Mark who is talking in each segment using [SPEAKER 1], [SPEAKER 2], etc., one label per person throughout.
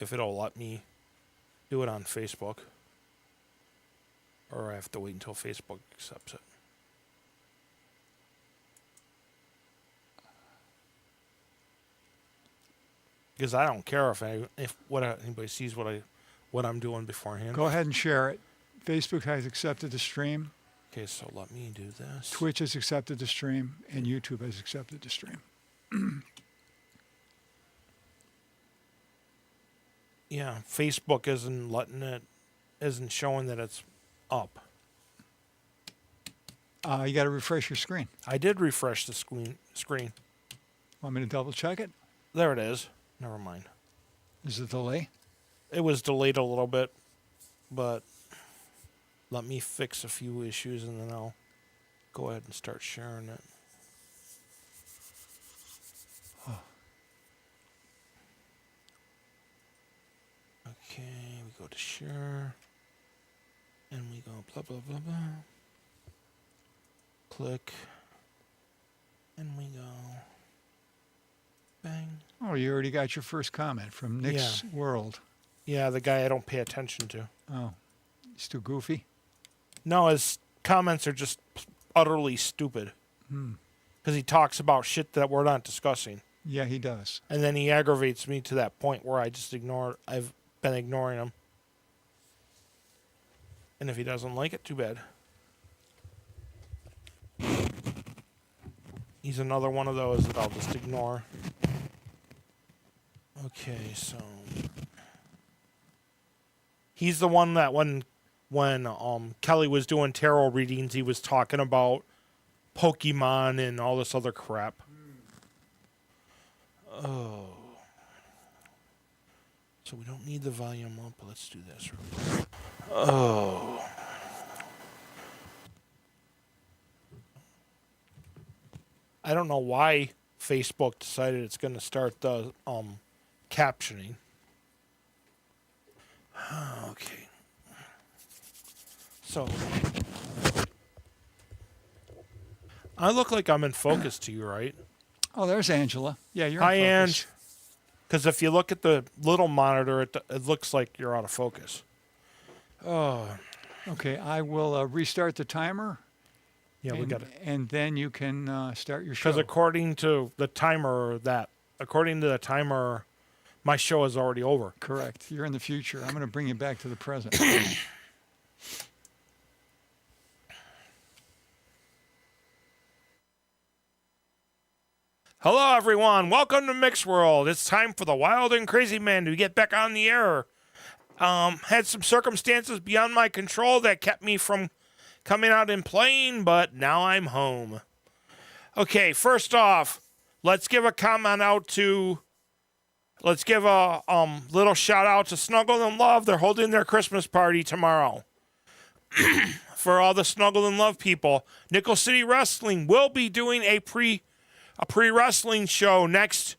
[SPEAKER 1] if it'll let me do it on Facebook. Or I have to wait until Facebook accepts it. Because I don't care if anybody sees what I'm doing beforehand.
[SPEAKER 2] Go ahead and share it. Facebook has accepted the stream.
[SPEAKER 1] Okay, so let me do this.
[SPEAKER 2] Twitch has accepted the stream, and YouTube has accepted the stream.
[SPEAKER 1] Yeah, Facebook isn't showing that it's up.
[SPEAKER 2] You got to refresh your screen.
[SPEAKER 1] I did refresh the screen.
[SPEAKER 2] Want me to double check it?
[SPEAKER 1] There it is. Never mind.
[SPEAKER 2] Is it delay?
[SPEAKER 1] It was delayed a little bit, but let me fix a few issues and then I'll go ahead and start sharing it.
[SPEAKER 2] Oh.
[SPEAKER 1] Okay, we go to share. And we go blah, blah, blah, blah. Click. And we go bang.
[SPEAKER 2] Oh, you already got your first comment from Nick's World.
[SPEAKER 1] Yeah, the guy I don't pay attention to.
[SPEAKER 2] Oh, he's too goofy?
[SPEAKER 1] No, his comments are just utterly stupid. Because he talks about shit that we're not discussing.
[SPEAKER 2] Yeah, he does.
[SPEAKER 1] And then he aggravates me to that point where I've been ignoring him. And if he doesn't like it, too bad. He's another one of those that I'll just ignore. Okay, so he's the one that when Kelly was doing tarot readings, he was talking about Pokemon and all this other crap. Oh. So we don't need the volume up. Let's do this real quick. Oh. I don't know why Facebook decided it's going to start the captioning. Okay. So I look like I'm in focus to you, right?
[SPEAKER 2] Oh, there's Angela. Yeah, you're in
[SPEAKER 1] Hi,
[SPEAKER 2] focus.
[SPEAKER 1] Ange. Because if you look at the little monitor, it looks like you're out of focus. Oh.
[SPEAKER 2] Okay, I will restart the timer.
[SPEAKER 1] Yeah, we got it.
[SPEAKER 2] And then you can start your show.
[SPEAKER 1] Because according to the timer, my show is already over.
[SPEAKER 2] Correct. You're in the future. I'm going to bring you back to the present.
[SPEAKER 1] Hello, everyone. Welcome to Mick's World. It's time for the wild and crazy man to get back on the air. Had some circumstances beyond my control that kept me from coming out and playing, but now I'm home. Okay, first off, let's give a little shout out to Snuggle and Love. They're holding their Christmas party tomorrow. For all the Snuggle and Love people, Nickel City Wrestling will be doing a pre-wrestling show next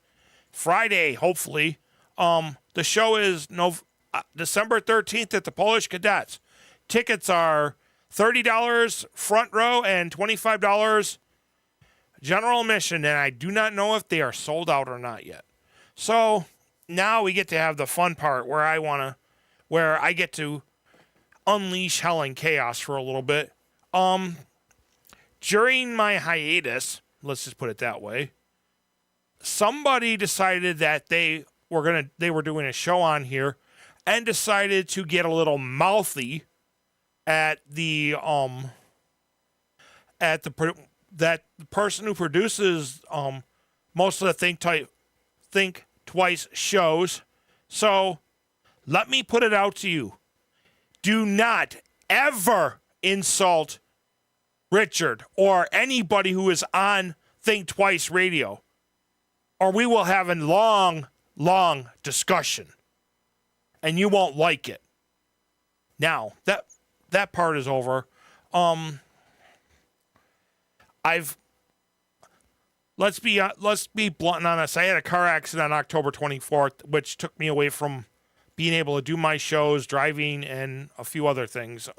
[SPEAKER 1] Friday, hopefully. The show is December 13th at the Polish Cadets. Tickets are $30 front row and $25 general admission, and I do not know if they are sold out or not yet. So now we get to have the fun part where I get to unleash hell and chaos for a little bit. During my hiatus, let's just put it that way, somebody decided that they were doing a show on here and decided to get a little mouthy at the person who produces most of the Think Twice shows. So let me put it out to you. Do not ever insult Richard or anybody who is on Think Twice Radio, or we will have a long, long discussion, and you won't like it. Now, that part is over. Let's be blunt and honest. I had a car accident on October 24th, which took me away from being able to do my shows, driving, and a few other things.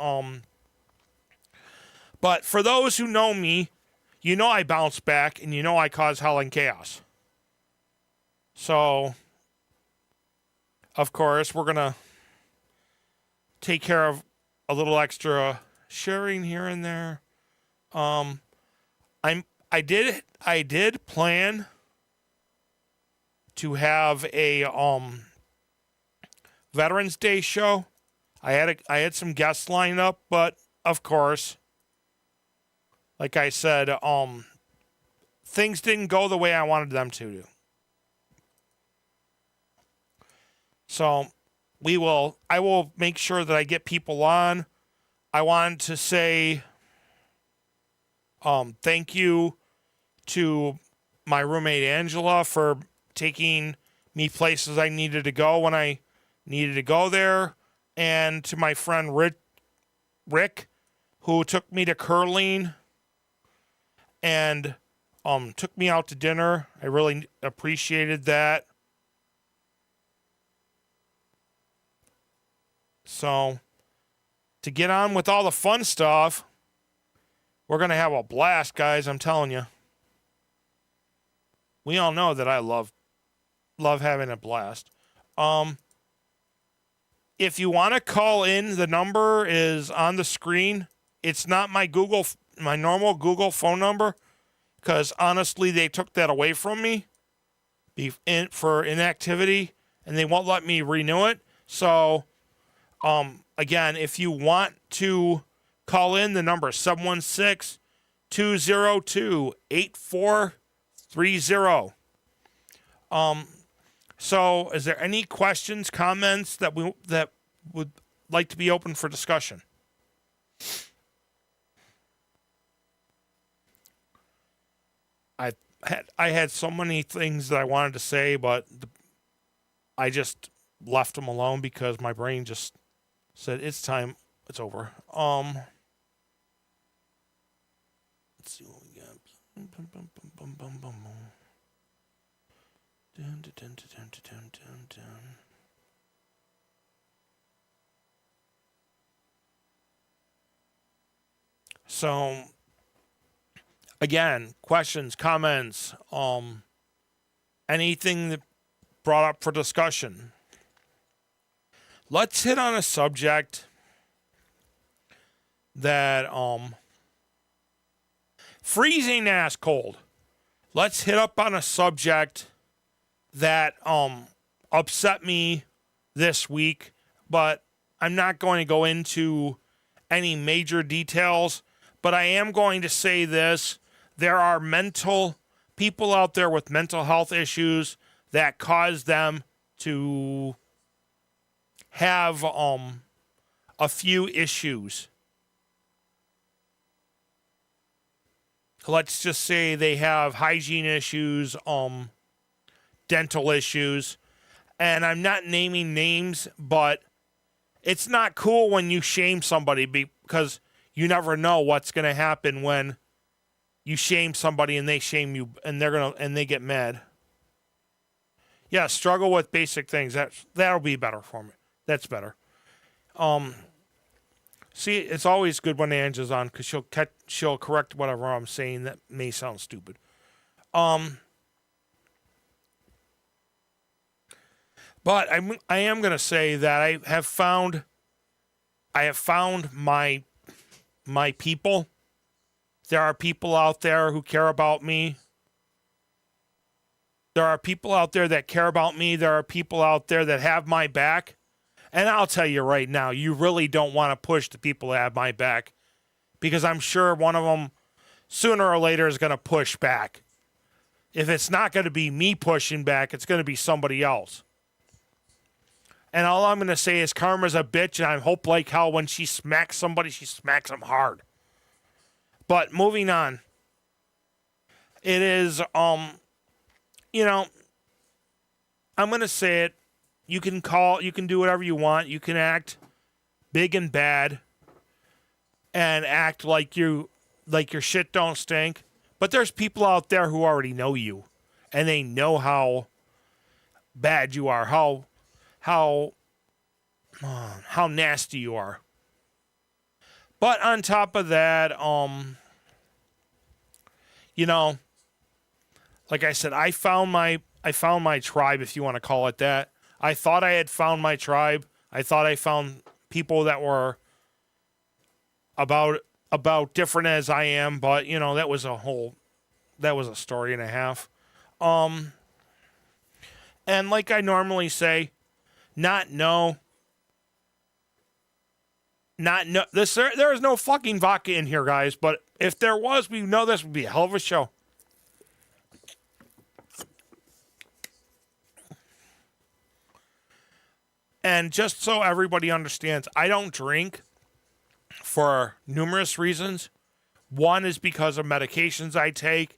[SPEAKER 1] But for those who know me, you know I bounce back, and you know I cause hell and chaos. So of course, we're gonna take care of a little extra sharing here and there. I did plan to have a Veterans Day show. I had some guests lined up, but of course, like I said, things didn't go the way I wanted them to do. So I will make sure that I get people on. I want to say thank you to my roommate Angela for taking me places I needed to go when I needed to go there, and to my friend Rick, who took me to curling and took me out to dinner. I really appreciated that. So, to get on with all the fun stuff, we're going to have a blast, guys, I'm telling you. We all know that I love having a blast. If you want to call in, the number is on the screen. It's not my normal Google phone number, because honestly, they took that away from me for inactivity, and they won't let me renew it. So, again, if you want to call in, the number is 716-202-8430. So, is there any questions, comments that would like to be open for discussion? I had so many things that I wanted to say, but I just left them alone because my brain just said it's time, it's over. Let's see what we got. So, again, questions, comments, anything that brought up for discussion. Let's hit on a subject that freezing ass cold. Let's hit up on a subject that upset me this week, but I'm not going to go into any major details, but I am going to say this. There are people out there with mental health issues that cause them to have a few issues. Let's just say they have hygiene issues, dental issues, and I'm not naming names, but it's not cool when you shame somebody, because you never know what's going to happen when you shame somebody and they shame you, and they get mad. Yeah, struggle with basic things. That'll be better for me. That's better. See, it's always good when Angela's on, because she'll correct whatever I'm saying that may sound stupid. But I am gonna say that I have found my people. There are people out there who care about me. There are people out there that care about me. There are people out there that have my back. And I'll tell you right now, you really don't want to push the people that have my back, because I'm sure one of them sooner or later is going to push back. If it's not going to be me pushing back, it's going to be somebody else. And all I'm going to say is karma's a bitch, and I hope like hell when she smacks somebody, she smacks them hard. But moving on. It is, I'm going to say it. You can do whatever you want. You can act big and bad and act like your shit don't stink. But there's people out there who already know you, and they know how bad you are, how nasty you are. But on top of that, like I said, I found my tribe, if you want to call it that. I thought I had found my tribe. I thought I found people that were about different as I am, but you know, that was a story and a half. And like I normally say, there is no fucking vodka in here, guys, but if there was, we know this would be a hell of a show. And just so everybody understands, I don't drink for numerous reasons. One is because of medications I take,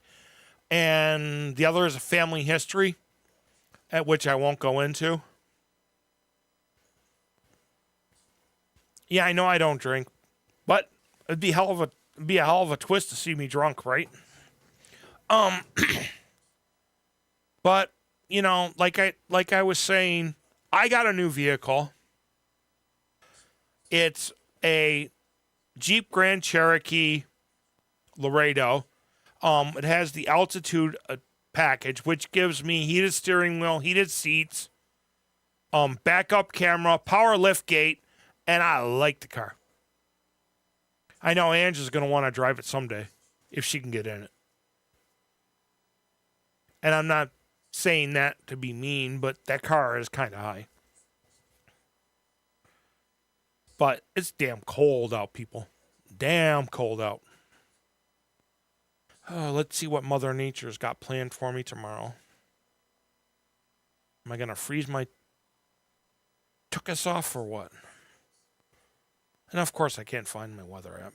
[SPEAKER 1] and the other is a family history, at which I won't go into. Yeah, I know I don't drink, but it'd be a hell of a twist to see me drunk, right? But you know, like I was saying, I got a new vehicle. It's a Jeep Grand Cherokee Laredo. It has the altitude package, which gives me heated steering wheel, heated seats, backup camera, power lift gate, and I like the car. I know Ange is going to want to drive it someday if she can get in it. And I'm not saying that to be mean, but that car is kind of high. But it's damn cold out, people. Damn cold out. Oh, let's see what Mother Nature's got planned for me tomorrow. Am I going to freeze my tuchus off or what? And of course, I can't find my weather app.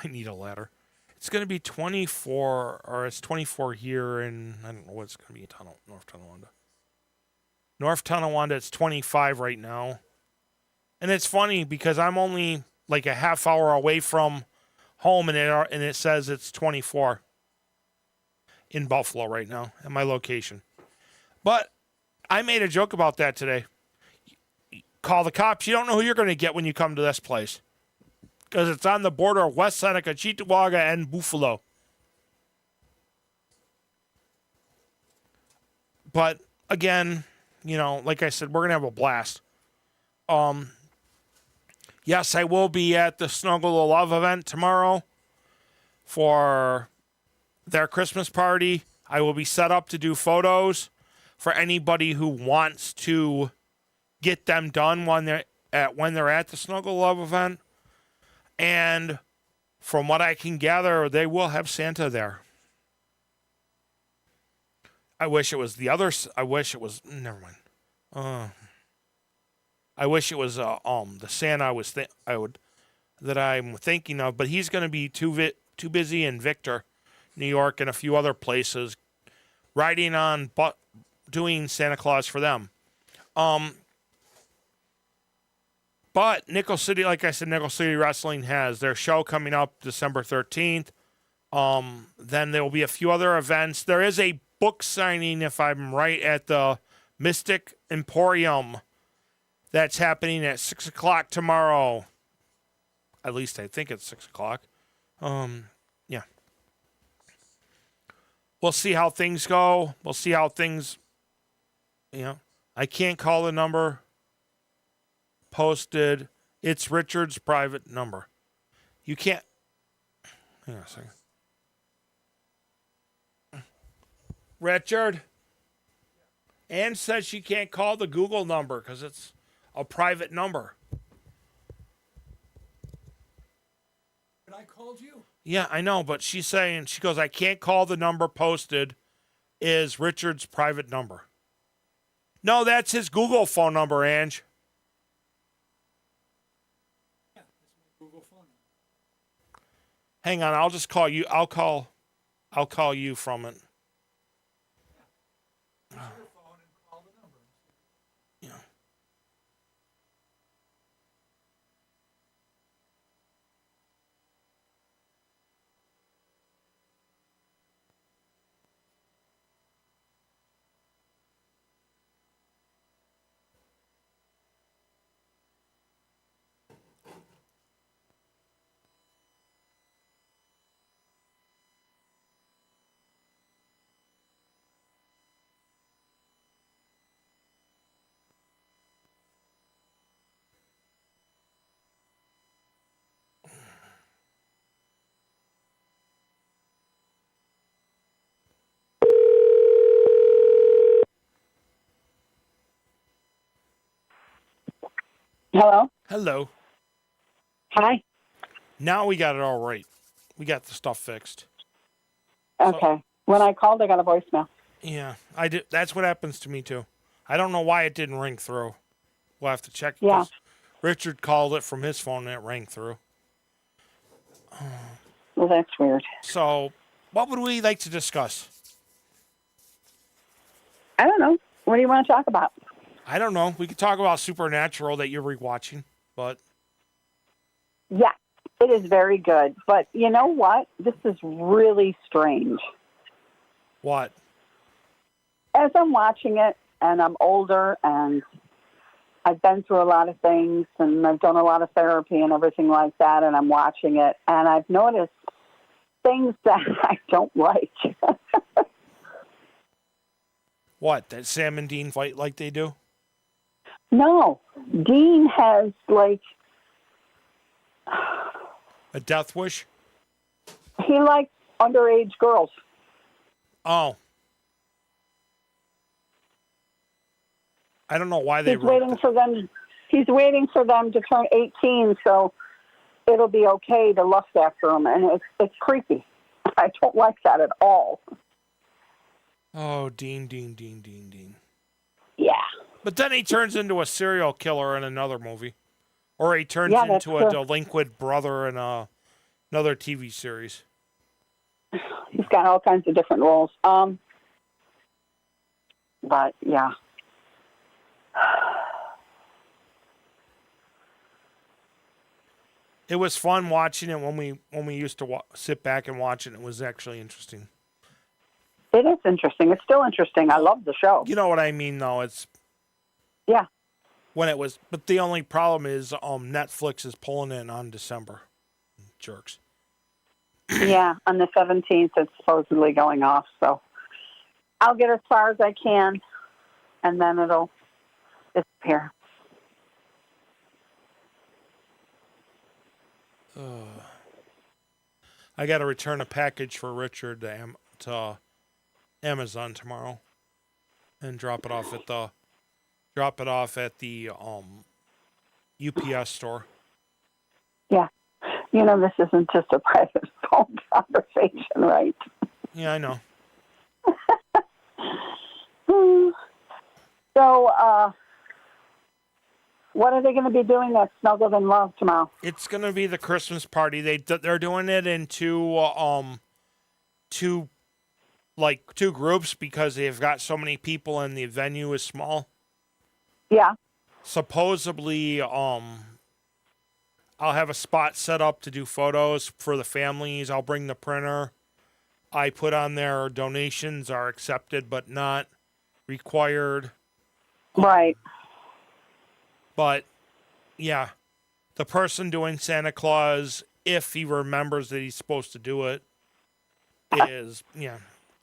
[SPEAKER 1] I need a ladder. It's going to be 24, or it's 24 here in, I don't know what it's going to be, North Tonawanda. North Tonawanda, it's 25 right now. And it's funny because I'm only like a half hour away from home, and it says it's 24 in Buffalo right now at my location. But I made a joke about that today. Call the cops. You don't know who you're going to get when you come to this place, because it's on the border of West Seneca, Cheektowaga, and Buffalo. But again, you know, like I said, we're going to have a blast. Yes, I will be at the Snuggle of Love event tomorrow for their Christmas party. I will be set up to do photos for anybody who wants to get them done when they're at the Snuggle Love event. And from what I can gather, they will have Santa there. I wish it was never mind. I wish it was the Santa that I'm thinking of, but he's going to be too busy in Victor, New York, and a few other places, riding on doing Santa Claus for them. But Nickel City, like I said, Nickel City Wrestling has their show coming up December 13th. Then there will be a few other events. There is a book signing, if I'm right, at the Mystic Emporium. That's happening at 6 o'clock tomorrow. At least I think it's 6 o'clock. Yeah. We'll see how things go. We'll see how things, I can't call the number posted. It's Richard's private number. You can't. Hang on a second. Richard? Ann says she can't call the Google number because it's a private number.
[SPEAKER 2] But I called you.
[SPEAKER 1] Yeah, I know, but she's saying, she goes, I can't call the number posted is Richard's private number. No, that's his Google phone number, Ange.
[SPEAKER 2] Yeah, that's my Google phone number.
[SPEAKER 1] Hang on, I'll just call you. I'll call you from it.
[SPEAKER 2] Yeah. Use your phone and call the number.
[SPEAKER 1] Yeah.
[SPEAKER 3] Hello?
[SPEAKER 1] Hello.
[SPEAKER 3] Hi?
[SPEAKER 1] Now we got it all right. We got the stuff fixed.
[SPEAKER 3] Okay. When I called, I got a voicemail.
[SPEAKER 1] Yeah, I did. That's what happens to me too. I don't know why it didn't ring through. We'll have to check
[SPEAKER 3] Yeah.
[SPEAKER 1] because Richard called it from his phone and it rang through.
[SPEAKER 3] Well, that's weird.
[SPEAKER 1] So, what would we like to discuss?
[SPEAKER 3] I don't know. What do you want to talk about?
[SPEAKER 1] I don't know. We could talk about Supernatural that you're rewatching, but
[SPEAKER 3] Yeah, it is very good. But you know what? This is really strange.
[SPEAKER 1] what?
[SPEAKER 3] As I'm watching it, and I'm older, and I've been through a lot of things, and I've done a lot of therapy and everything like that, and I'm watching it, and I've noticed things that I don't like.
[SPEAKER 1] What? That Sam and Dean fight like they do?
[SPEAKER 3] No, Dean has, like,
[SPEAKER 1] A death wish?
[SPEAKER 3] he likes underage girls.
[SPEAKER 1] Oh. I don't know why they
[SPEAKER 3] He's
[SPEAKER 1] wrote
[SPEAKER 3] waiting
[SPEAKER 1] that.
[SPEAKER 3] for them. He's waiting for them to turn 18, so it'll be okay to lust after them, and it's creepy. I don't like that at all.
[SPEAKER 1] Oh, Dean.
[SPEAKER 3] Yeah,
[SPEAKER 1] But then he turns into a serial killer in another movie. Or he turns
[SPEAKER 3] Yeah, that's
[SPEAKER 1] into a
[SPEAKER 3] true.
[SPEAKER 1] delinquent brother in another TV series.
[SPEAKER 3] he's got all kinds of different roles. But yeah,
[SPEAKER 1] It was fun watching it when we used to sit back and watch it. It was actually interesting.
[SPEAKER 3] it is interesting. It's still interesting. I love the show.
[SPEAKER 1] You know what I mean, though. It's
[SPEAKER 3] Yeah,
[SPEAKER 1] when it was, but the only problem is Netflix is pulling it on December. Jerks.
[SPEAKER 3] yeah. On the 17th, it's supposedly going off. So I'll get as far as I can, and then it'll disappear.
[SPEAKER 1] I got to return a package for Richard to Amazon tomorrow, and drop it off at the UPS store.
[SPEAKER 3] Yeah. You know, this isn't just a private phone conversation, right?
[SPEAKER 1] Yeah, I know.
[SPEAKER 3] So, what are they going to be doing at Snuggled in Love tomorrow?
[SPEAKER 1] It's gonna be the Christmas party. They're doing it in two groups because they've got so many people and the venue is small.
[SPEAKER 3] Yeah.
[SPEAKER 1] Supposedly, I'll have a spot set up to do photos for the families. I'll bring the printer. I put on there donations are accepted but not required.
[SPEAKER 3] Right.
[SPEAKER 1] But yeah, the person doing Santa Claus, if he remembers that he's supposed to do it, is yeah.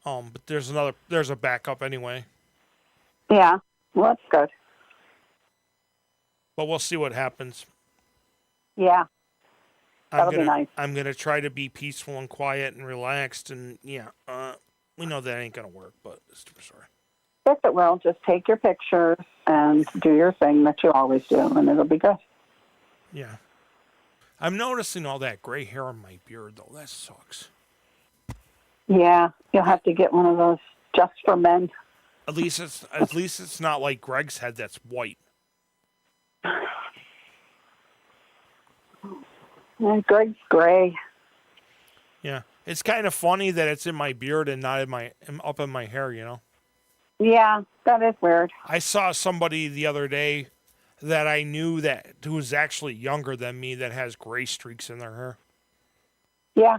[SPEAKER 1] But there's a backup anyway.
[SPEAKER 3] Yeah. Well, that's good.
[SPEAKER 1] But we'll see what happens.
[SPEAKER 3] Yeah. That'll be nice.
[SPEAKER 1] I'm gonna try to be peaceful and quiet and relaxed, and yeah, we know that ain't gonna work, but sorry.
[SPEAKER 3] Yes, it will. Just take your pictures and do your thing that you always do, and it'll be good.
[SPEAKER 1] Yeah. I'm noticing all that gray hair on my beard, though. That sucks.
[SPEAKER 3] Yeah. You'll have to get one of those just for men.
[SPEAKER 1] At least it's not like Greg's head that's white.
[SPEAKER 3] And Greg's gray.
[SPEAKER 1] Yeah. It's kind of funny that it's in my beard and not up in my hair, you know?
[SPEAKER 3] Yeah, that is weird.
[SPEAKER 1] I saw somebody the other day that I knew who was actually younger than me that has gray streaks in their hair.
[SPEAKER 3] Yeah.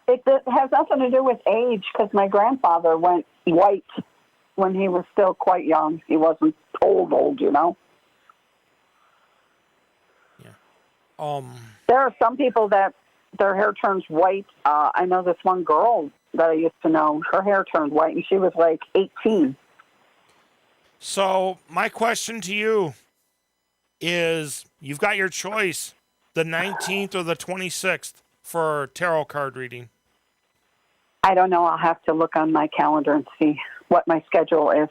[SPEAKER 3] It has nothing to do with age, because my grandfather went white when he was still quite young. He wasn't old, you know?
[SPEAKER 1] Yeah.
[SPEAKER 3] There are some people that their hair turns white. I know this one girl that I used to know, her hair turned white, and she was like 18.
[SPEAKER 1] So my question to you is, you've got your choice, the 19th or the 26th for tarot card reading.
[SPEAKER 3] I don't know. I'll have to look on my calendar and see what my schedule is.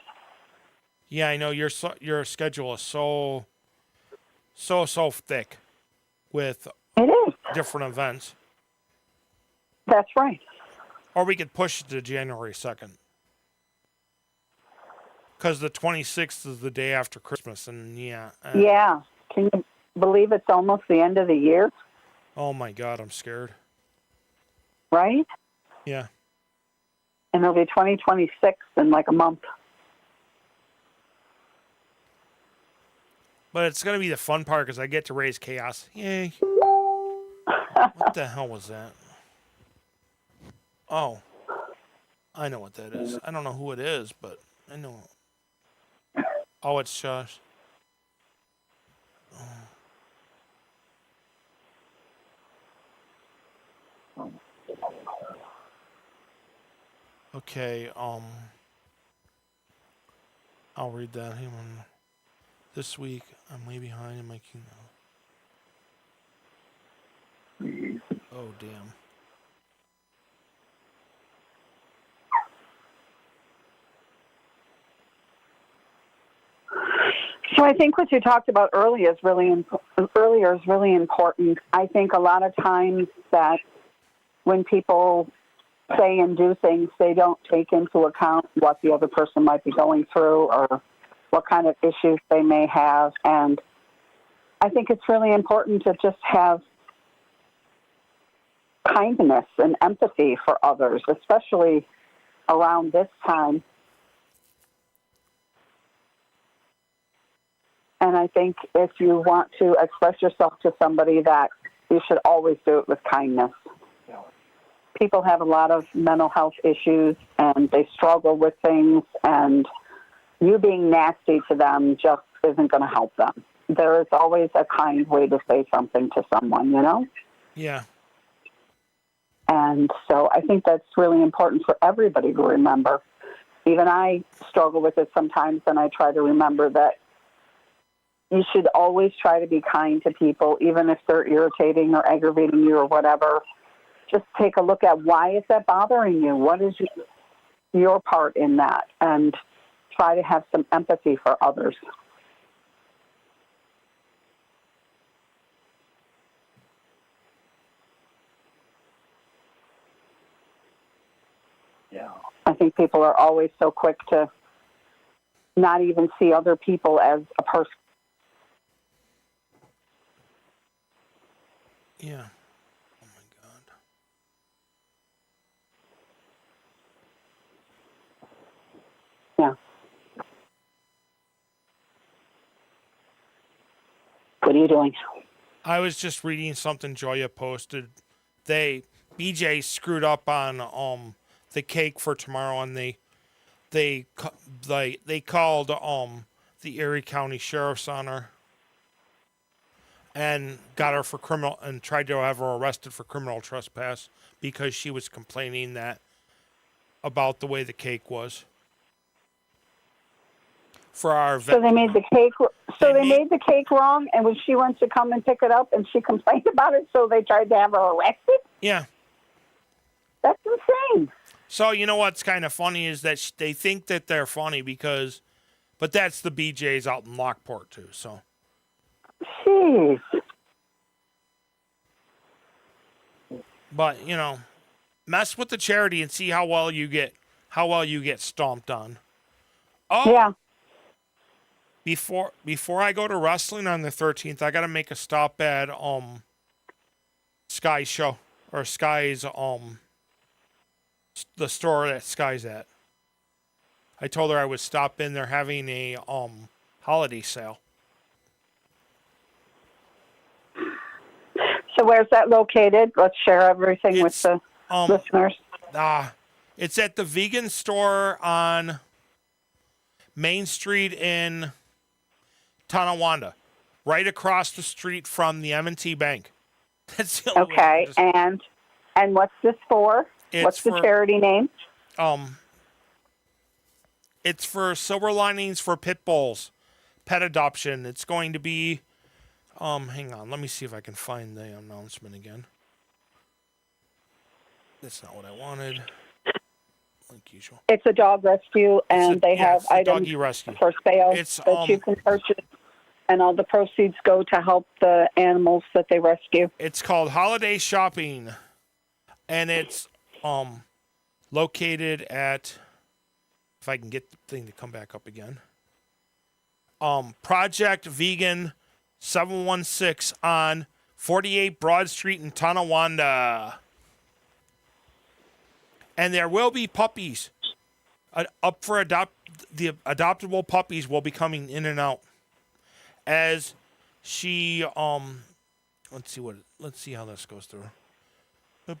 [SPEAKER 1] Yeah, I know your schedule is so so thick with
[SPEAKER 3] It is.
[SPEAKER 1] different events.
[SPEAKER 3] That's right.
[SPEAKER 1] Or we could push it to January 2nd. Because the 26th is the day after Christmas, and
[SPEAKER 3] Yeah. Can you believe it's almost the end of the year?
[SPEAKER 1] Oh my God, I'm scared.
[SPEAKER 3] Right?
[SPEAKER 1] Yeah.
[SPEAKER 3] And it'll be 2026 in like a month.
[SPEAKER 1] But it's going to be the fun part because I get to raise chaos. Yay. What the hell was that? Oh. I know what that is. I don't know who it is, but I know. Oh, it's Josh. Oh. Okay, I'll read that. Hang on. This week, I'm way behind in my keynote. Oh, damn.
[SPEAKER 3] So I think what you talked about earlier is really important. I think a lot of times that when people say and do things, they don't take into account what the other person might be going through or what kind of issues they may have. And I think it's really important to just have kindness and empathy for others, especially around this time. And I think if you want to express yourself to somebody, that you should always do it with kindness. People have a lot of mental health issues and they struggle with things, and you being nasty to them just isn't going to help them. There is always a kind way to say something to someone, you know?
[SPEAKER 1] Yeah.
[SPEAKER 3] And so I think that's really important for everybody to remember. Even I struggle with it sometimes, and I try to remember that you should always try to be kind to people, even if they're irritating or aggravating you or whatever. Just take a look at why is that bothering you? What is your part in that? And try to have some empathy for others.
[SPEAKER 4] Yeah.
[SPEAKER 3] I think people are always so quick to not even see other people as a person.
[SPEAKER 1] Yeah. Oh my God.
[SPEAKER 3] Yeah. What are you doing?
[SPEAKER 1] I was just reading something Joya posted. BJ screwed up on the cake for tomorrow, and they called the Erie County Sheriff's on her and got her for criminal and tried to have her arrested for criminal trespass because she was complaining that about the way the cake was. For our
[SPEAKER 3] So they made the cake. So they made the cake wrong, and when she went to come and pick it up, and she complained about it, so they tried to have her arrested.
[SPEAKER 1] Yeah,
[SPEAKER 3] that's insane.
[SPEAKER 1] So you know what's kind of funny is that they think that they're funny but that's the BJ's out in Lockport too. So,
[SPEAKER 3] jeez.
[SPEAKER 1] But mess with the charity and see how well you get stomped on. Oh
[SPEAKER 3] yeah.
[SPEAKER 1] Before I go to wrestling on the 13th, I got to make a stop at Sky's show or Sky's the store that Sky's at. I told her I would stop in. They're having a holiday sale.
[SPEAKER 3] So where's that located? Let's share everything with the listeners.
[SPEAKER 1] It's at the vegan store on Main Street in Tonawanda, right across the street from the M&T Bank. That's the only
[SPEAKER 3] way. And what's this for? What's the charity name?
[SPEAKER 1] It's for Silver Linings for Pit Bulls, pet adoption. It's going to be, hang on, let me see if I can find the announcement again. That's not what I wanted. Like usual.
[SPEAKER 3] It's a dog rescue, and they have items
[SPEAKER 1] rescue
[SPEAKER 3] for sale
[SPEAKER 1] it's,
[SPEAKER 3] that you can purchase. And all the proceeds go to help the animals that they rescue.
[SPEAKER 1] It's called Holiday Shopping, and it's located at, if I can get the thing to come back up again, Project Vegan 716 on 48 Broad Street in Tonawanda. And there will be puppies up for the adoptable puppies will be coming in and out as she let's see how this goes through. I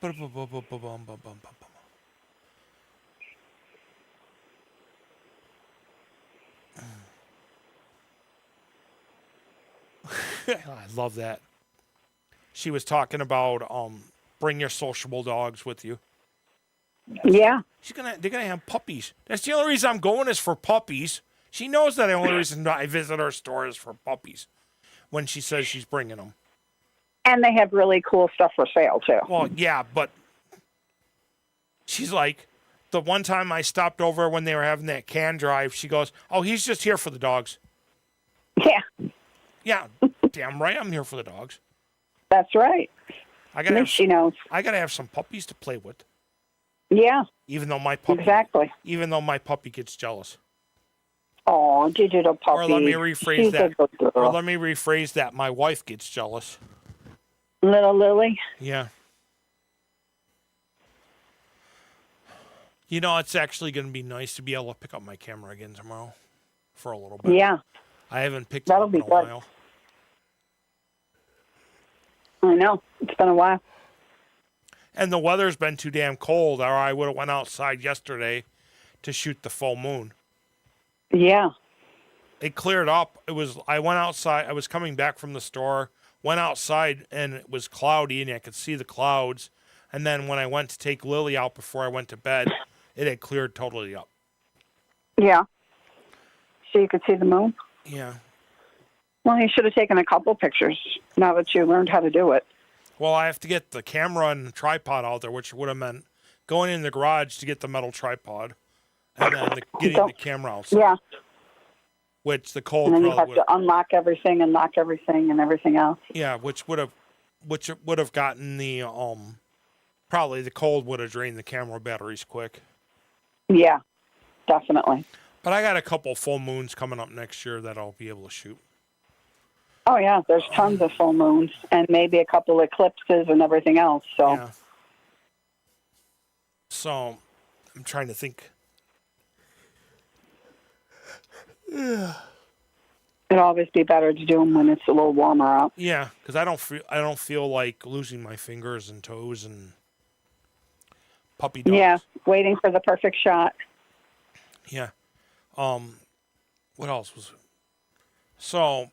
[SPEAKER 1] love that. She was talking about bring your sociable dogs with you.
[SPEAKER 3] Yeah.
[SPEAKER 1] They're gonna have puppies. That's the only reason I'm going is for puppies. She knows that the only reason I visit her store is for puppies. When she says she's bringing them.
[SPEAKER 3] And they have really cool stuff for sale too.
[SPEAKER 1] Well, yeah, but she's like, the one time I stopped over when they were having that can drive, she goes, "Oh, he's just here for the dogs."
[SPEAKER 3] Yeah.
[SPEAKER 1] Yeah, damn right, I'm here for the dogs.
[SPEAKER 3] That's right.
[SPEAKER 1] She
[SPEAKER 3] knows.
[SPEAKER 1] I gotta have some puppies to play with.
[SPEAKER 3] Yeah.
[SPEAKER 1] Even though my puppy gets jealous.
[SPEAKER 3] Oh, digital puppy.
[SPEAKER 1] Or let me rephrase
[SPEAKER 3] She's
[SPEAKER 1] that.
[SPEAKER 3] a good girl.
[SPEAKER 1] Or let me rephrase that. My wife gets jealous.
[SPEAKER 3] Little Lily.
[SPEAKER 1] Yeah. You know, it's actually going to be nice to be able to pick up my camera again tomorrow for a little bit.
[SPEAKER 3] Yeah.
[SPEAKER 1] I haven't picked
[SPEAKER 3] That'll
[SPEAKER 1] it up
[SPEAKER 3] be
[SPEAKER 1] in a
[SPEAKER 3] good.
[SPEAKER 1] while.
[SPEAKER 3] I know. It's been a while.
[SPEAKER 1] And the weather's been too damn cold, or I would have went outside yesterday to shoot the full moon.
[SPEAKER 3] Yeah.
[SPEAKER 1] It cleared up. I went outside. I was coming back from the store, went outside, and it was cloudy, and I could see the clouds. And then when I went to take Lily out before I went to bed, it had cleared totally up.
[SPEAKER 3] Yeah. So you could see the moon?
[SPEAKER 1] Yeah.
[SPEAKER 3] Well, you should have taken a couple pictures now that you learned how to do it.
[SPEAKER 1] Well, I have to get the camera and the tripod out there, which would have meant going in the garage to get the metal tripod and then getting the camera outside.
[SPEAKER 3] Yeah.
[SPEAKER 1] Which the cold
[SPEAKER 3] And then you
[SPEAKER 1] probably
[SPEAKER 3] have to unlock everything and lock everything and everything else.
[SPEAKER 1] Yeah, which would have gotten the probably the cold would have drained the camera batteries quick.
[SPEAKER 3] Yeah, definitely.
[SPEAKER 1] But I got a couple full moons coming up next year that I'll be able to shoot.
[SPEAKER 3] Oh, yeah, there's tons of full moons and maybe a couple eclipses and everything else. So,
[SPEAKER 1] Yeah. So, I'm trying to think.
[SPEAKER 3] it'd always be better to do them when it's a little warmer out.
[SPEAKER 1] Yeah, because I don't feel like losing my fingers and toes and puppy dogs.
[SPEAKER 3] Yeah, waiting for the perfect shot.
[SPEAKER 1] Yeah. What else was? So,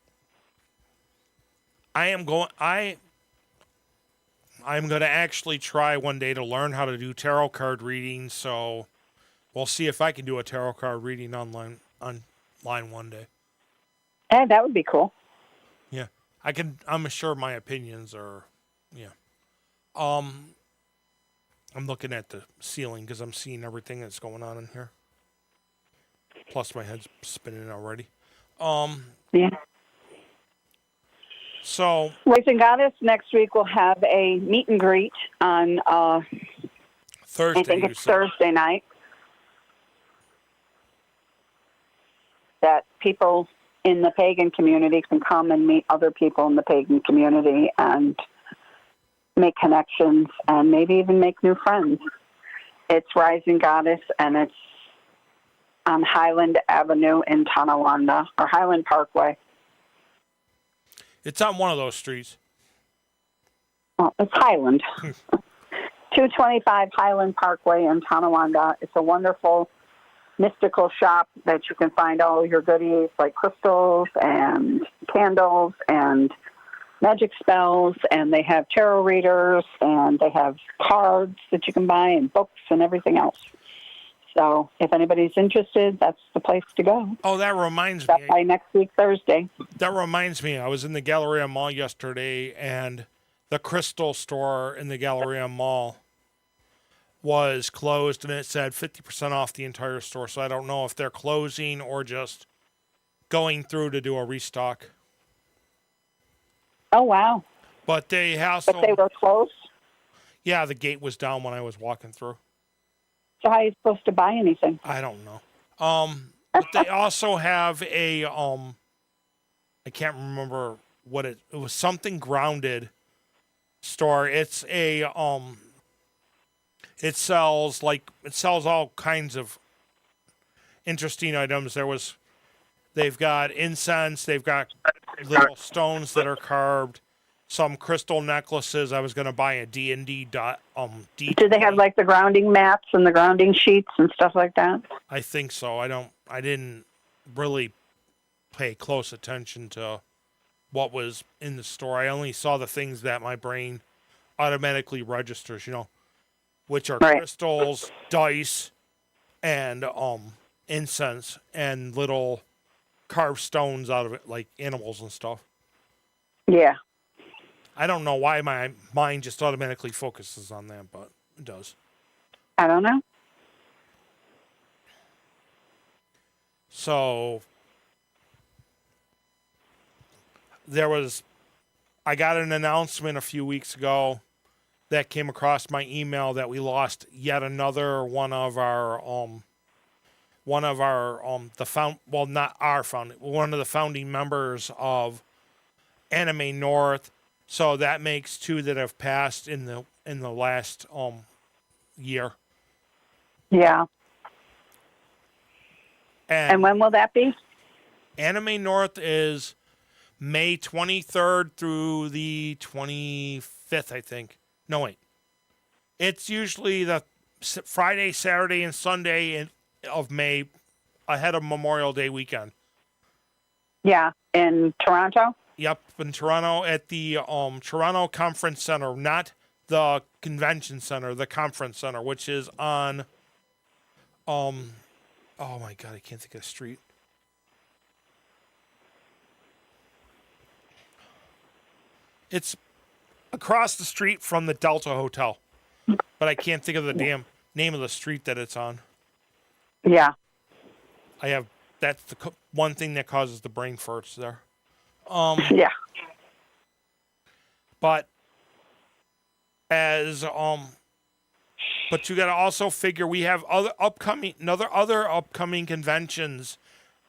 [SPEAKER 1] I'm going to actually try one day to learn how to do tarot card readings. So, we'll see if I can do a tarot card reading online one day.
[SPEAKER 3] Hey, that would be cool.
[SPEAKER 1] Yeah, I can. I'm sure my opinions are. Yeah. I'm looking at the ceiling because I'm seeing everything that's going on in here. Plus, my head's spinning already.
[SPEAKER 3] Yeah.
[SPEAKER 1] So,
[SPEAKER 3] Rising Goddess, next week we'll have a meet and greet on,
[SPEAKER 1] Thursday,
[SPEAKER 3] I think
[SPEAKER 1] you
[SPEAKER 3] it's
[SPEAKER 1] said.
[SPEAKER 3] Thursday night, that people in the pagan community can come and meet other people in the pagan community and make connections and maybe even make new friends. It's Rising Goddess, and it's on Highland Avenue in Tonawanda, or Highland Parkway.
[SPEAKER 1] It's on one of those streets.
[SPEAKER 3] Well, it's Highland. 225 Highland Parkway in Tonawanda. It's a wonderful mystical shop that you can find all your goodies like crystals and candles and magic spells, and they have tarot readers, and they have cards that you can buy and books and everything else. So if anybody's interested, that's the place to go.
[SPEAKER 1] Oh, that reminds
[SPEAKER 3] Stop
[SPEAKER 1] me.
[SPEAKER 3] by next week, Thursday.
[SPEAKER 1] That reminds me. I was in the Galleria Mall yesterday, and the crystal store in the Galleria Mall was closed, and it said 50% off the entire store. So I don't know if they're closing or just going through to do a restock.
[SPEAKER 3] Oh, wow.
[SPEAKER 1] But they also,
[SPEAKER 3] But they were close.
[SPEAKER 1] yeah, the gate was down when I was walking through.
[SPEAKER 3] So how are you supposed to buy anything?
[SPEAKER 1] I don't know. But they also have a I can't remember what it was, something grounded store. It's a it sells all kinds of interesting items. They've got incense, they've got little stones that are carved, some crystal necklaces. I was going to buy a D&D D20.
[SPEAKER 3] Do they have like the grounding mats and the grounding sheets and stuff like that?
[SPEAKER 1] I think so. I didn't really pay close attention to what was in the store. I only saw the things that my brain automatically registers, which are
[SPEAKER 3] Right.
[SPEAKER 1] crystals, dice, and incense and little carved stones out of it, like animals and stuff.
[SPEAKER 3] Yeah.
[SPEAKER 1] I don't know why my mind just automatically focuses on that, but it does.
[SPEAKER 3] I don't know.
[SPEAKER 1] So I got an announcement a few weeks ago that came across my email that we lost yet another one of the founding members of Anime North. So that makes 2 that have passed in the last year.
[SPEAKER 3] Yeah. And when will that be?
[SPEAKER 1] Anime North is May 23rd through the 25th, I think. No, wait. It's usually the Friday, Saturday, and Sunday of May, ahead of Memorial Day weekend.
[SPEAKER 3] Yeah. In Toronto?
[SPEAKER 1] Yep, in Toronto at the Toronto Conference Center, not the convention center, the conference center, which is on oh my god, I can't think of the street. It's across the street from the Delta Hotel, but I can't think of the damn name of the street that it's on.
[SPEAKER 3] Yeah.
[SPEAKER 1] That's the one thing that causes the brain farts there.
[SPEAKER 3] Yeah.
[SPEAKER 1] But but you got to also figure we have other upcoming conventions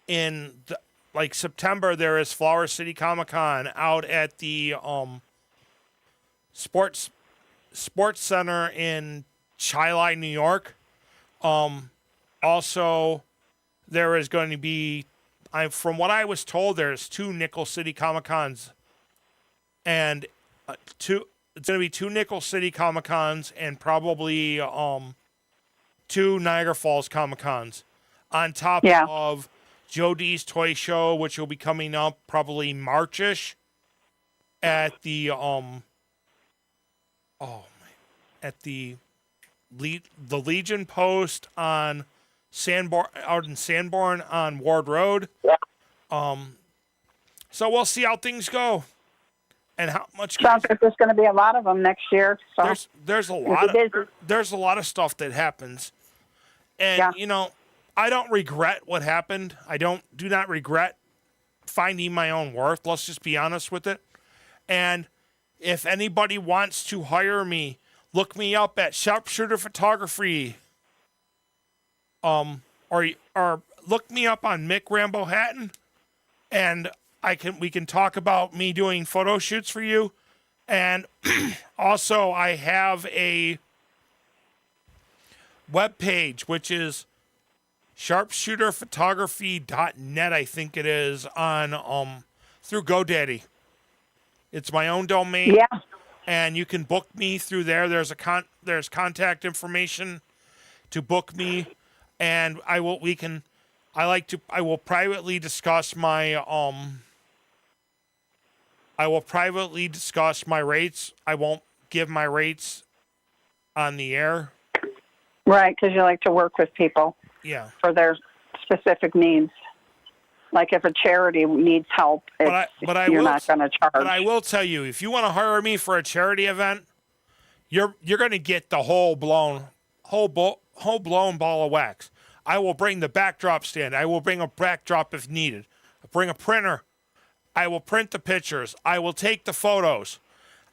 [SPEAKER 1] in like September. There is Flower City Comic Con out at the Sports Center in Chi-Li, New York. Also, there is going to be, from what I was told, there's 2 Nickel City Comic Cons, and it's going to be 2 Nickel City Comic Cons and probably 2 Niagara Falls Comic Cons, on top of Joe D's Toy Show, which will be coming up probably Marchish at the the Legion Post on out in Sanborn on Ward Road.
[SPEAKER 3] Yeah.
[SPEAKER 1] So we'll see how things go, and how much.
[SPEAKER 3] Sounds like there's going to be a lot of them next year. So
[SPEAKER 1] there's a lot of stuff that happens, and I don't regret what happened. I do not regret finding my own worth. Let's just be honest with it. And if anybody wants to hire me, look me up at Sharpshooter Photography. Or look me up on Mick Rambo Hatton, and we can talk about me doing photo shoots for you. And also I have a web page, which is sharpshooterphotography.net, I think it is, on through GoDaddy. It's my own domain.
[SPEAKER 3] Yeah.
[SPEAKER 1] And you can book me through there. There's contact information to book me, and I will privately discuss my rates. I won't give my rates on the air.
[SPEAKER 3] Right, because you like to work with people.
[SPEAKER 1] Yeah.
[SPEAKER 3] For their specific needs. Like if a charity needs help, you're not going to charge.
[SPEAKER 1] But I will tell you, if you want to hire me for a charity event, you're going to get the whole blown ball of wax. I will bring the backdrop stand. I will bring a backdrop if needed. I'll bring a printer. I will print the pictures. I will take the photos.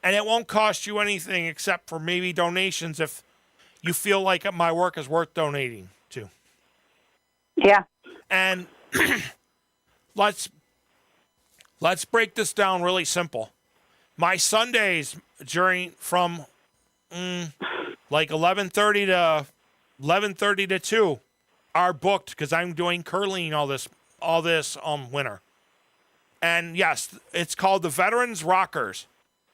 [SPEAKER 1] And it won't cost you anything except for maybe donations if you feel like my work is worth donating to.
[SPEAKER 3] Yeah.
[SPEAKER 1] And let's break this down really simple. My Sundays from like 11:30 to 2 are booked because I'm doing curling all this winter. And yes, it's called the Veterans Rockers.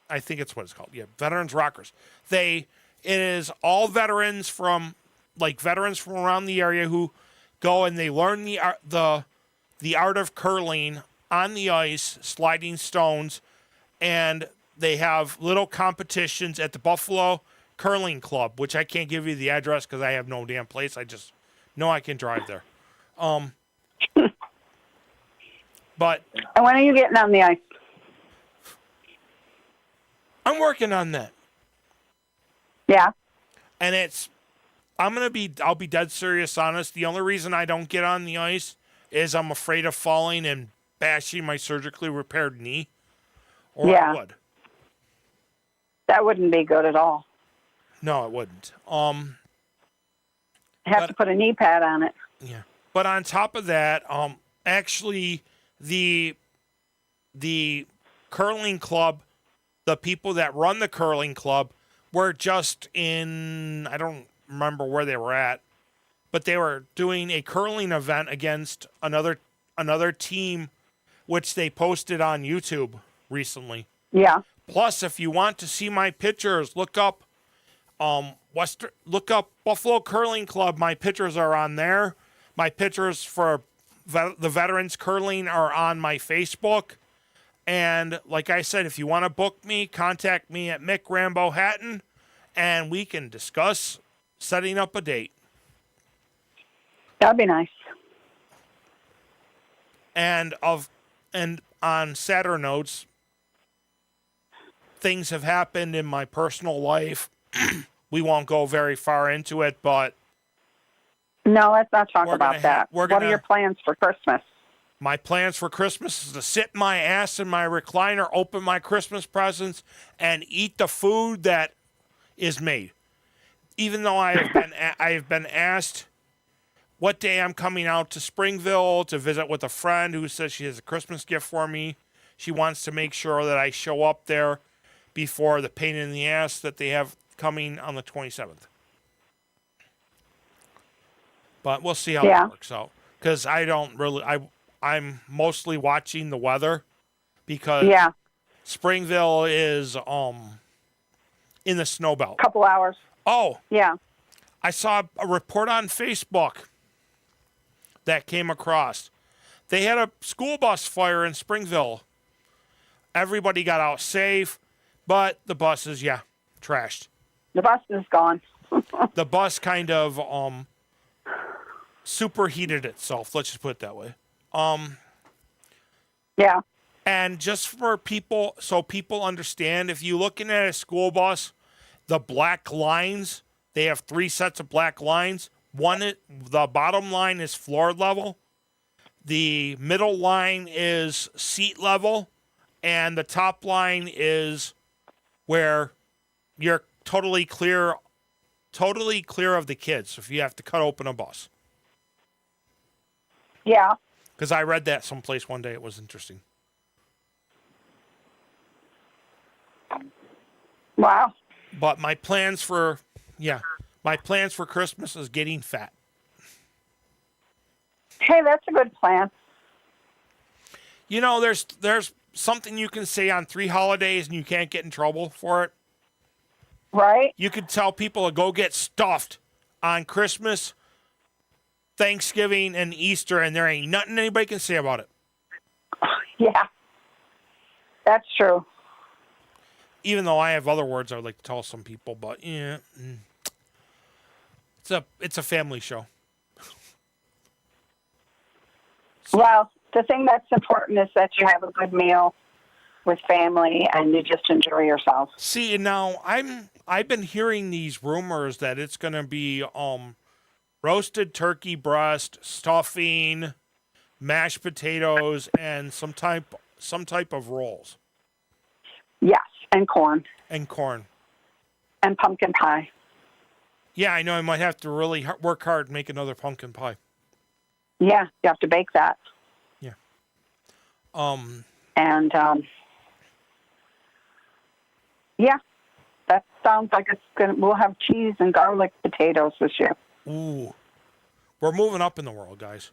[SPEAKER 1] I think it's what it's called. Yeah, Veterans Rockers. It is all veterans from around the area who go and they learn the art of curling on the ice, sliding stones, and they have little competitions at the Buffalo Curling Club, which I can't give you the address because I have no damn place. I just know I can drive there. But
[SPEAKER 3] And when are you getting on the ice?
[SPEAKER 1] I'm working on that.
[SPEAKER 3] Yeah.
[SPEAKER 1] And I'll be dead serious honest. The only reason I don't get on the ice is I'm afraid of falling and bashing my surgically repaired knee. Or
[SPEAKER 3] Yeah.
[SPEAKER 1] I would.
[SPEAKER 3] That wouldn't be good at all.
[SPEAKER 1] No, it wouldn't.
[SPEAKER 3] Have to put a knee pad on it.
[SPEAKER 1] Yeah. But on top of that, actually the curling club, the people that run the curling club were just I don't remember where they were at, but they were doing a curling event against another team, which they posted on YouTube recently.
[SPEAKER 3] Yeah.
[SPEAKER 1] Plus, if you want to see my pictures, look up Buffalo Curling Club. My pictures are on there. My pictures for the Veterans Curling are on my Facebook. And like I said, if you want to book me, contact me at Mick Rambo Hatton, and we can discuss setting up a date.
[SPEAKER 3] That'd be nice.
[SPEAKER 1] And on sadder notes, things have happened in my personal life. We won't go very far into it, but
[SPEAKER 3] no, let's not talk about that.
[SPEAKER 1] What
[SPEAKER 3] are your plans for Christmas?
[SPEAKER 1] My plans for Christmas is to sit my ass in my recliner, open my Christmas presents, and eat the food that is made. Even though I have been asked what day I'm coming out to Springville to visit with a friend who says she has a Christmas gift for me. She wants to make sure that I show up there before the pain in the ass that they have coming on the 27th. But we'll see how that works out. Because I'm mostly watching the weather because Springville is in the snow belt.
[SPEAKER 3] Couple hours.
[SPEAKER 1] Oh.
[SPEAKER 3] Yeah.
[SPEAKER 1] I saw a report on Facebook that came across. They had a school bus fire in Springville. Everybody got out safe, but the bus is, trashed.
[SPEAKER 3] The bus is gone.
[SPEAKER 1] The bus kind of superheated itself. Let's just put it that way.
[SPEAKER 3] Yeah.
[SPEAKER 1] And just for people, so people understand, if you're looking at a school bus, the black lines, they have 3 sets of black lines. The bottom line is floor level. The middle line is seat level. And the top line is where you're totally clear of the kids if you have to cut open a bus.
[SPEAKER 3] Yeah.
[SPEAKER 1] Because I read that someplace one day. It was interesting.
[SPEAKER 3] Wow.
[SPEAKER 1] But my plans for Christmas is getting fat.
[SPEAKER 3] Hey, that's a good plan.
[SPEAKER 1] You know, there's something you can say on 3 holidays and you can't get in trouble for it.
[SPEAKER 3] Right.
[SPEAKER 1] You could tell people to go get stuffed on Christmas, Thanksgiving, and Easter, and there ain't nothing anybody can say about it.
[SPEAKER 3] Yeah. That's true.
[SPEAKER 1] Even though I have other words I would like to tell some people, but yeah. It's a family show.
[SPEAKER 3] Well, the thing that's important is that you have a good meal with family and you just enjoy yourself.
[SPEAKER 1] See, now I've been hearing these rumors that it's going to be roasted turkey breast, stuffing, mashed potatoes, and some type some type of rolls
[SPEAKER 3] Yes, and corn
[SPEAKER 1] and corn.
[SPEAKER 3] and pumpkin pie.
[SPEAKER 1] Yeah, I know. I might have to really work hard and make another pumpkin pie.
[SPEAKER 3] Yeah, you have to bake that.
[SPEAKER 1] Yeah.
[SPEAKER 3] And yeah, that sounds like it's gonna. We'll have cheese and garlic potatoes this year,
[SPEAKER 1] Ooh, we're moving up in the world, guys.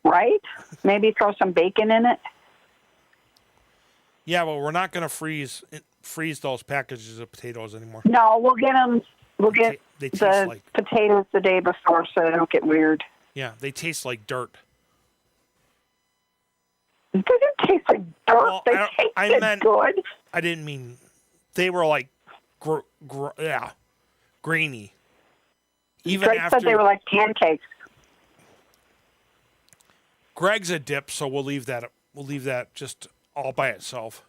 [SPEAKER 3] right? Maybe throw some bacon in it.
[SPEAKER 1] Yeah, well, we're not going to freeze those packages of potatoes anymore.
[SPEAKER 3] No, we'll get them. We'll get
[SPEAKER 1] They taste
[SPEAKER 3] the
[SPEAKER 1] like,
[SPEAKER 3] potatoes the day before so they don't get weird.
[SPEAKER 1] yeah, they taste like dirt.
[SPEAKER 3] They didn't taste like dirt.
[SPEAKER 1] Well,
[SPEAKER 3] They
[SPEAKER 1] I
[SPEAKER 3] tasted
[SPEAKER 1] meant-
[SPEAKER 3] good.
[SPEAKER 1] I didn't mean they were like, grainy. Even
[SPEAKER 3] Greg
[SPEAKER 1] after
[SPEAKER 3] said they were like pancakes.
[SPEAKER 1] Greg's a dip, so we'll leave that. We'll leave that just all by itself.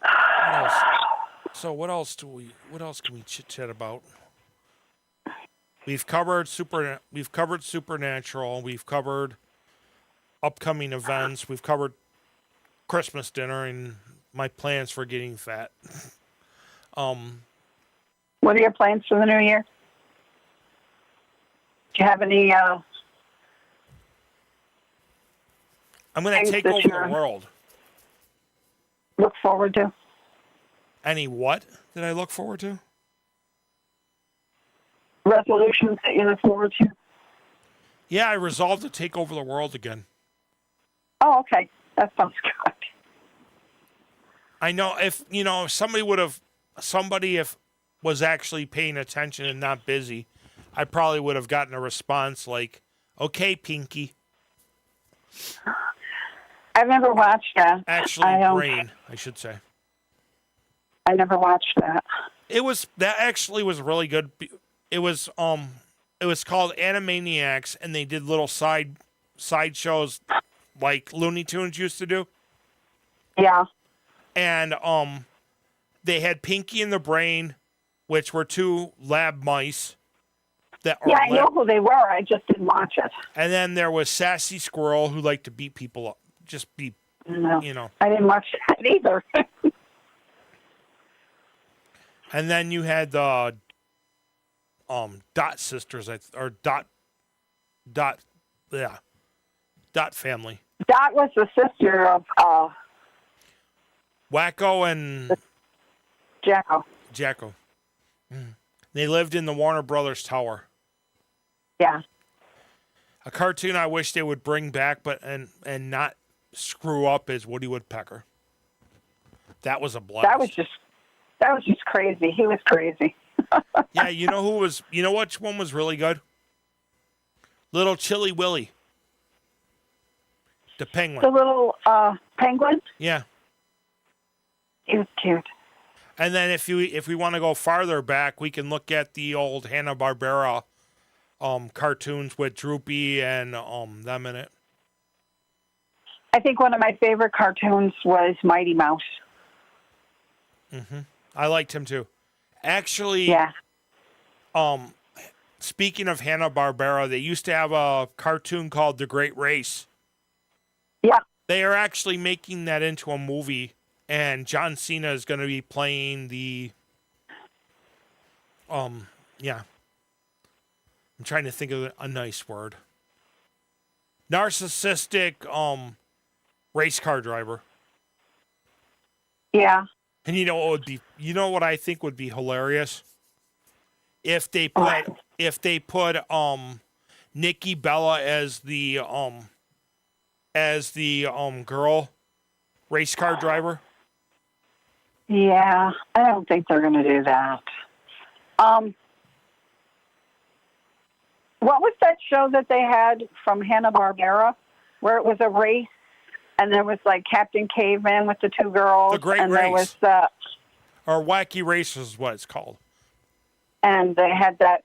[SPEAKER 1] What else? So what else can we chit chat about? We've covered Supernatural. We've covered upcoming events. We've covered Christmas dinner and my plans for getting fat.
[SPEAKER 3] What are your plans for the new year? Do you have any?
[SPEAKER 1] I'm going to
[SPEAKER 3] Things
[SPEAKER 1] take
[SPEAKER 3] that
[SPEAKER 1] over
[SPEAKER 3] you're-
[SPEAKER 1] the world.
[SPEAKER 3] Look forward to?
[SPEAKER 1] Any what did I look forward to?
[SPEAKER 3] Resolutions that you look forward to?
[SPEAKER 1] Yeah, I resolved to take over the world again.
[SPEAKER 3] Oh, okay. That sounds good.
[SPEAKER 1] I know if somebody was actually paying attention and not busy, I probably would have gotten a response like, "Okay, Pinky."
[SPEAKER 3] I've never watched that.
[SPEAKER 1] Actually, Brain, I should say.
[SPEAKER 3] I never watched that.
[SPEAKER 1] That actually was really good. It was called Animaniacs, and they did little side shows like Looney Tunes used to do.
[SPEAKER 3] Yeah.
[SPEAKER 1] And they had Pinky and the Brain, which were two lab mice.
[SPEAKER 3] Yeah, I know who they were. I just didn't watch it.
[SPEAKER 1] And then there was Sassy Squirrel, who liked to beat people up. Just beat,
[SPEAKER 3] No.
[SPEAKER 1] you know.
[SPEAKER 3] I didn't watch that either.
[SPEAKER 1] And then you had the Dot sisters, or Dot family.
[SPEAKER 3] Dot was the sister of
[SPEAKER 1] Wacko and
[SPEAKER 3] Jacko.
[SPEAKER 1] Jacko. They lived in the Warner Brothers Tower.
[SPEAKER 3] Yeah.
[SPEAKER 1] A cartoon I wish they would bring back, but and not screw up is Woody Woodpecker. That was a blast.
[SPEAKER 3] That was just crazy. He was crazy.
[SPEAKER 1] Yeah, you know which one was really good? Little Chilly Willy. The penguin.
[SPEAKER 3] The little penguin.
[SPEAKER 1] Yeah.
[SPEAKER 3] He was cute.
[SPEAKER 1] And then if we want to go farther back, we can look at the old Hanna-Barbera cartoons with Droopy and them in it.
[SPEAKER 3] I think one of my favorite cartoons was Mighty Mouse.
[SPEAKER 1] Mm-hmm. I liked him too. Actually,
[SPEAKER 3] Yeah.
[SPEAKER 1] Speaking of Hanna-Barbera, they used to have a cartoon called The Great Race.
[SPEAKER 3] Yeah.
[SPEAKER 1] They are actually making that into a movie, and John Cena is going to be playing the yeah. I'm trying to think of a nice word. Narcissistic race car driver.
[SPEAKER 3] Yeah.
[SPEAKER 1] And you know what I think would be hilarious? If they put Nikki Bella as the girl race car driver.
[SPEAKER 3] Yeah. I don't think they're going to do that. What was that show that they had from Hanna-Barbera where it was a race and there was like Captain Caveman with the two girls?
[SPEAKER 1] The Great
[SPEAKER 3] and
[SPEAKER 1] Race.
[SPEAKER 3] There was
[SPEAKER 1] Or Wacky Racers is what it's called.
[SPEAKER 3] and they had that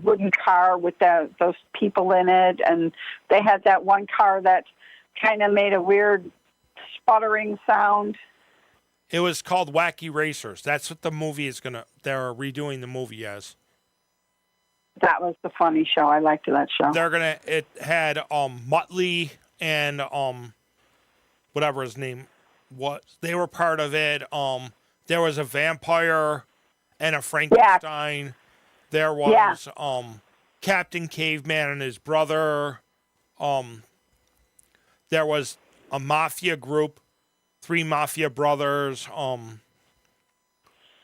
[SPEAKER 3] wooden car with those people in it, and they had that one car that kind of made a weird sputtering sound.
[SPEAKER 1] It was called Wacky Racers. That's what the movie is they're redoing the movie as.
[SPEAKER 3] That was the funny show. I liked that show.
[SPEAKER 1] It had Muttley and whatever his name was. They were part of it. There was a vampire and a Frankenstein. Yeah. There was Captain Caveman and his brother. There was a mafia group, 3 mafia brothers.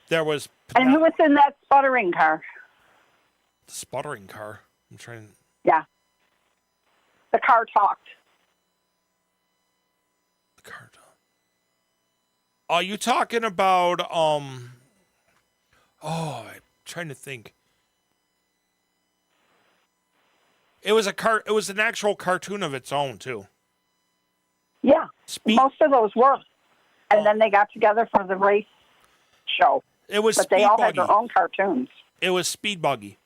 [SPEAKER 1] There was.
[SPEAKER 3] And who was in that sputtering car?
[SPEAKER 1] The sputtering car. I'm trying.
[SPEAKER 3] Yeah. The car talked.
[SPEAKER 1] The car talked. Are you talking about I'm trying to think. It was an actual cartoon of its own too.
[SPEAKER 3] Yeah. Most of those were. And then they got together for the race show. But they all had their own cartoons.
[SPEAKER 1] It was Speed Buggy.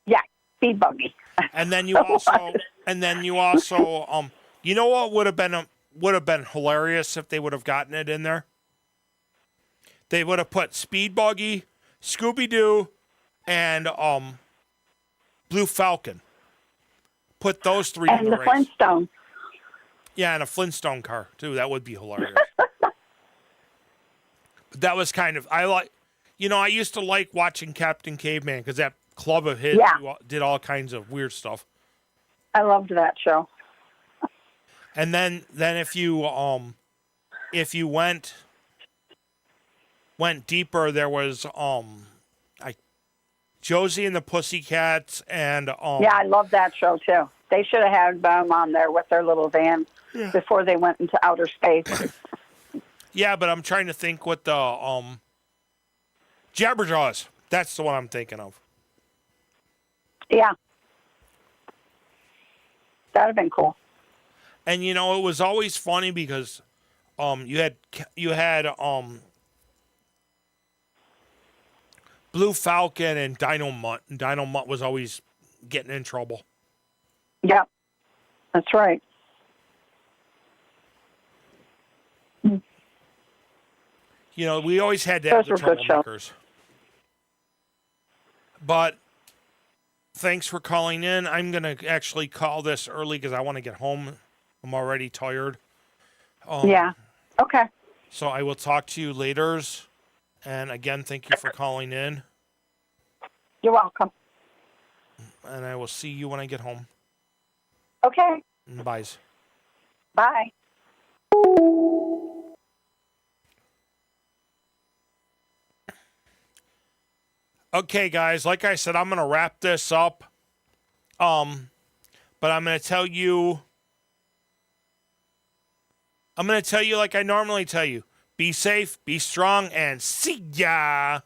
[SPEAKER 3] Yeah, Speed Buggy.
[SPEAKER 1] And then you also you know what would have been hilarious if they would have gotten it in there? They would have put Speed Buggy, Scooby Doo, and Blue Falcon. Put those 3 in the race.
[SPEAKER 3] And the Flintstones.
[SPEAKER 1] Yeah, and a Flintstone car too. That would be hilarious. That was kind of I used to like watching Captain Caveman because that club of his did all kinds of weird stuff.
[SPEAKER 3] I loved that show.
[SPEAKER 1] And then if you went deeper, there was Josie and the Pussycats and
[SPEAKER 3] yeah, I love that show too. They should have had them on there with their little van before they went into outer space.
[SPEAKER 1] Yeah, but I'm trying to think what the Jabberjaws. That's the one I'm thinking of.
[SPEAKER 3] Yeah. That'd have been cool.
[SPEAKER 1] And it was always funny because you had Blue Falcon and Dino Mutt. And Dino Mutt was always getting in trouble.
[SPEAKER 3] Yeah. That's right.
[SPEAKER 1] We always had to have the troublemakers. But thanks for calling in. I'm going to actually call this early because I want to get home. I'm already tired.
[SPEAKER 3] Yeah. Okay.
[SPEAKER 1] So I will talk to you later. And again, thank you for calling in.
[SPEAKER 3] You're welcome.
[SPEAKER 1] And I will see you when I get home.
[SPEAKER 3] Okay.
[SPEAKER 1] Bye.
[SPEAKER 3] Bye.
[SPEAKER 1] Okay, guys, like I said, I'm going to wrap this up. But I'm going to tell you like I normally tell you. Be safe, be strong, and see ya!